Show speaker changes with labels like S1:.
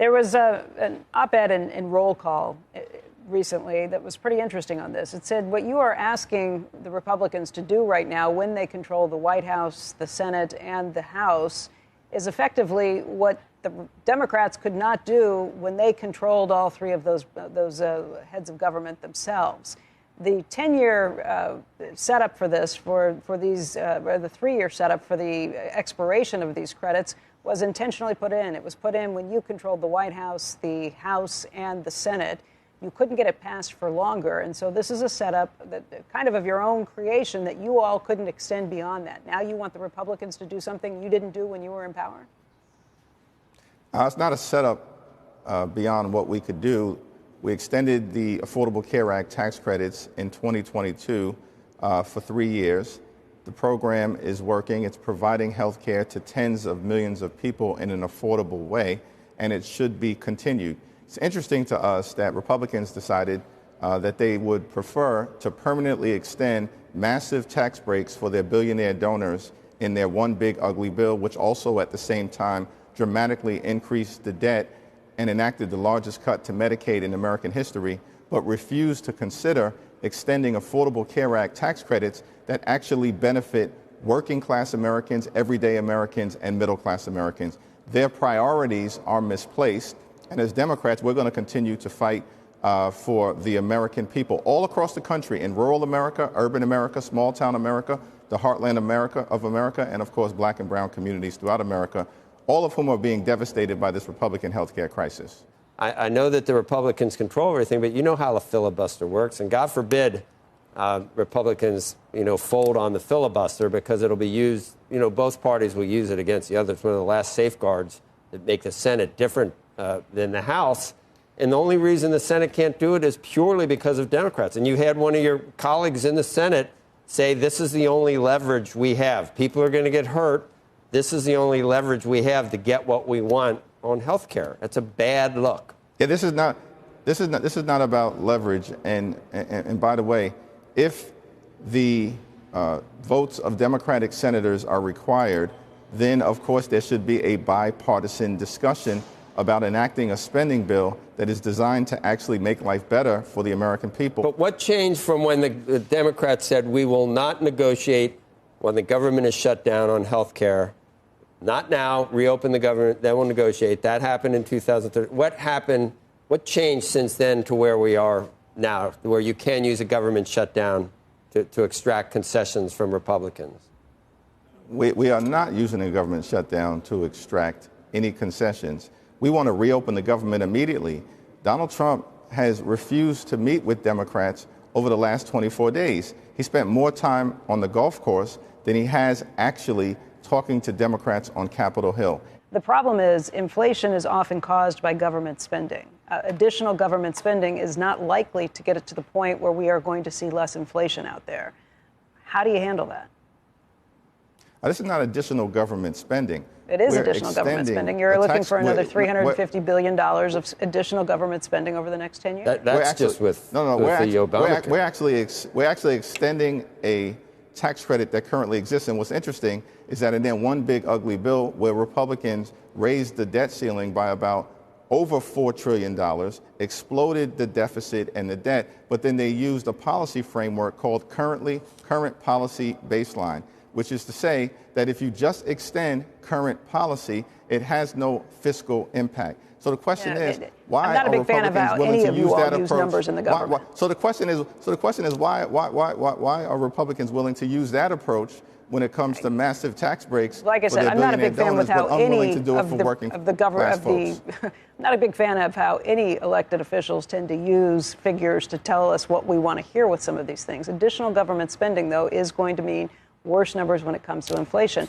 S1: There was an op-ed in Roll Call recently that was pretty interesting on this. It said what you are asking the Republicans to do right now when they control the White House, the Senate, and the House is effectively what the Democrats could not do when they controlled all three of those heads of government themselves. The 10-year setup for this, for these, or the 3-year setup for the expiration of these credits was intentionally put in. It was put in when you controlled the White House, the House, and the Senate. You couldn't get it passed for longer. And so this is a setup that kind of your own creation that you all couldn't extend beyond that. Now you want the Republicans to do something you didn't do when you were in power?
S2: It's not a setup beyond what we could do. We extended the Affordable Care Act tax credits in 2022 for 3 years. The program is working. It's providing health care to tens of millions of people in an affordable way, and it should be continued. It's interesting to us that Republicans decided that they would prefer to permanently extend massive tax breaks for their billionaire donors in their one big ugly bill, which also at the same time dramatically increased the debt and enacted the largest cut to Medicaid in American history, but refused to consider extending Affordable Care Act tax credits that actually benefit working class Americans, everyday Americans, and middle class Americans. Their priorities are misplaced. And as Democrats, we're going to continue to fight for the American people all across the country, in rural America, urban America, small town America, the heartland of America, and of course, black and brown communities throughout America, all of whom are being devastated by this Republican health care crisis.
S3: I know that the Republicans control everything, but you know how the filibuster works. And God forbid Republicans, fold on the filibuster, because it'll be used, both parties will use it against the other. It's one of the last safeguards that make the Senate different than the House. And the only reason the Senate can't do it is purely because of Democrats. And you had one of your colleagues in the Senate say, this is the only leverage we have. People are going to get hurt. This is the only leverage we have to get what we want on health care. That's a bad look.
S2: Yeah, this is not about leverage. And by the way, if the votes of Democratic senators are required, then of course there should be a bipartisan discussion about enacting a spending bill that is designed to actually make life better for the American people.
S3: But what changed from when the Democrats said we will not negotiate when the government is shut down on health care? Not now, reopen the government, then we'll negotiate. That happened in 2013. What happened, what changed since then to where we are now, where you can use a government shutdown to extract concessions from Republicans?
S2: We are not using a government shutdown to extract any concessions. We want to reopen the government immediately. Donald Trump has refused to meet with Democrats over the last 24 days. He spent more time on the golf course than he has actually talking to Democrats on Capitol Hill.
S1: The problem is inflation is often caused by government spending. Additional government spending is not likely to get it to the point where we are going to see less inflation out there. How do you handle that?
S2: This is not additional government spending.
S1: It is additional government spending. You're looking for another $350 billion of additional government spending over the next 10 years?
S3: That's just with the Obama.
S2: We're actually extending a tax credit that currently exists. And what's interesting is that in then one big ugly bill where Republicans raised the debt ceiling by about over $4 trillion, exploded the deficit and the debt, but then they used a policy framework called current policy baseline, which is to say that if you just extend current policy, it has no fiscal impact. So the question is, why are Republicans willing to use that approach? Numbers in the government. So the question is, why are Republicans willing to use that approach when it comes to massive tax breaks?
S1: Like I said, I'm not a big fan with how any of the government, I'm not a big fan of how any elected officials tend to use figures to tell us what we want to hear with some of these things. Additional government spending, though, is going to mean worse numbers when it comes to inflation.